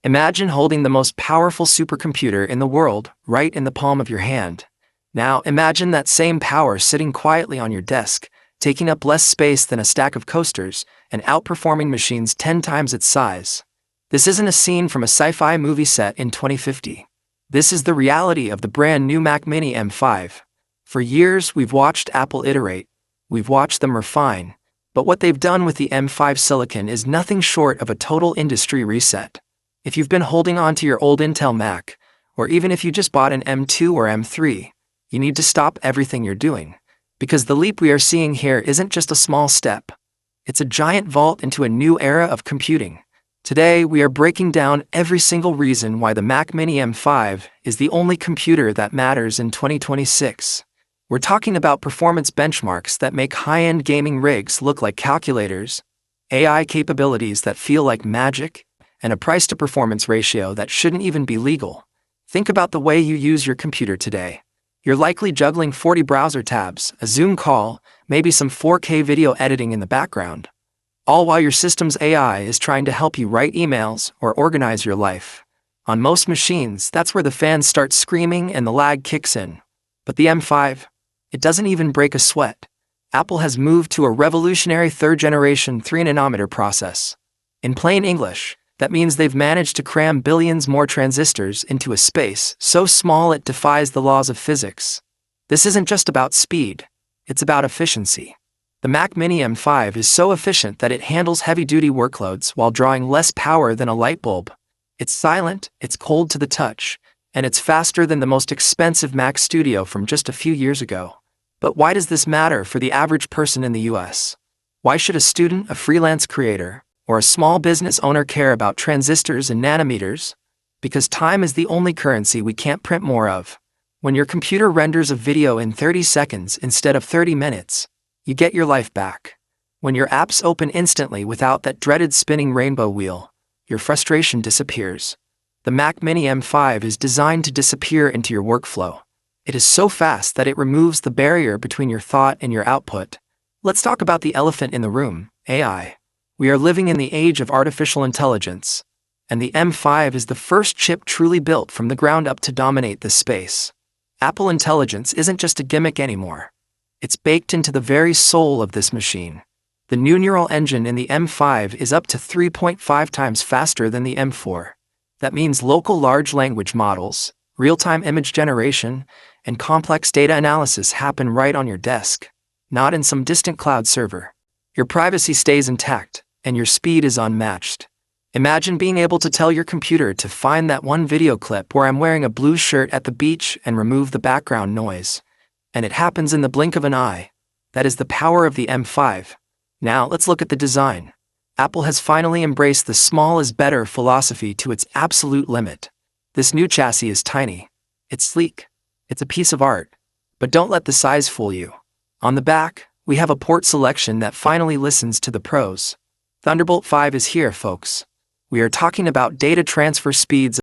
Imagine holding the most powerful supercomputer in the world right in the palm of your hand. Now imagine that same power sitting quietly on your desk, taking up less space than a stack of coasters, and outperforming machines 10 times its size. This isn't a scene from a sci-fi movie set in 2050. This is the reality of the brand new Mac Mini M5. For years, we've watched Apple iterate. We've watched them refine. But what they've done with the M5 silicon is nothing short of a total industry reset. If you've been holding on to your old Intel Mac, or even if you just bought an M2 or M3, you need to stop everything you're doing. Because the leap we are seeing here isn't just a small step. It's a giant vault into a new era of computing. Today, we are breaking down every single reason why the Mac Mini M5 is the only computer that matters in 2026. We're talking about performance benchmarks that make high-end gaming rigs look like calculators, AI capabilities that feel like magic, and a price-to-performance ratio that shouldn't even be legal. Think about the way you use your computer today. You're likely juggling 40 browser tabs, a Zoom call, maybe some 4K video editing in the background, all while your system's AI is trying to help you write emails or organize your life. On most machines, that's where the fans start screaming and the lag kicks in. But the M5? It doesn't even break a sweat. Apple has moved to a revolutionary third-generation 3nm process. In plain English, that means they've managed to cram billions more transistors into a space so small it defies the laws of physics. This isn't just about speed, it's about efficiency. The Mac Mini M5 is so efficient that it handles heavy-duty workloads while drawing less power than a light bulb. It's silent, it's cold to the touch, and it's faster than the most expensive Mac Studio from just a few years ago. But why does this matter for the average person in the US? Why should a student, a freelance creator, or a small business owner care about transistors and nanometers? Because time is the only currency we can't print more of. When your computer renders a video in 30 seconds instead of 30 minutes, you get your life back. When your apps open instantly without that dreaded spinning rainbow wheel, your frustration disappears. The Mac Mini M5 is designed to disappear into your workflow. It is so fast that it removes the barrier between your thought and your output. Let's talk about the elephant in the room, AI. We are living in the age of artificial intelligence, and the M5 is the first chip truly built from the ground up to dominate this space. Apple Intelligence isn't just a gimmick anymore. It's baked into the very soul of this machine. The new neural engine in the M5 is up to 3.5 times faster than the M4. That means local large language models, real-time image generation, and complex data analysis happen right on your desk, not in some distant cloud server. Your privacy stays intact, and your speed is unmatched. Imagine being able to tell your computer to find that one video clip where I'm wearing a blue shirt at the beach and remove the background noise. And it happens in the blink of an eye. That is the power of the M5. Now let's look at the design. Apple has finally embraced the small is better philosophy to its absolute limit. This new chassis is tiny. It's sleek. It's a piece of art. But don't let the size fool you. On the back, we have a port selection that finally listens to the pros. Thunderbolt 5 is here, folks. We are talking about data transfer speeds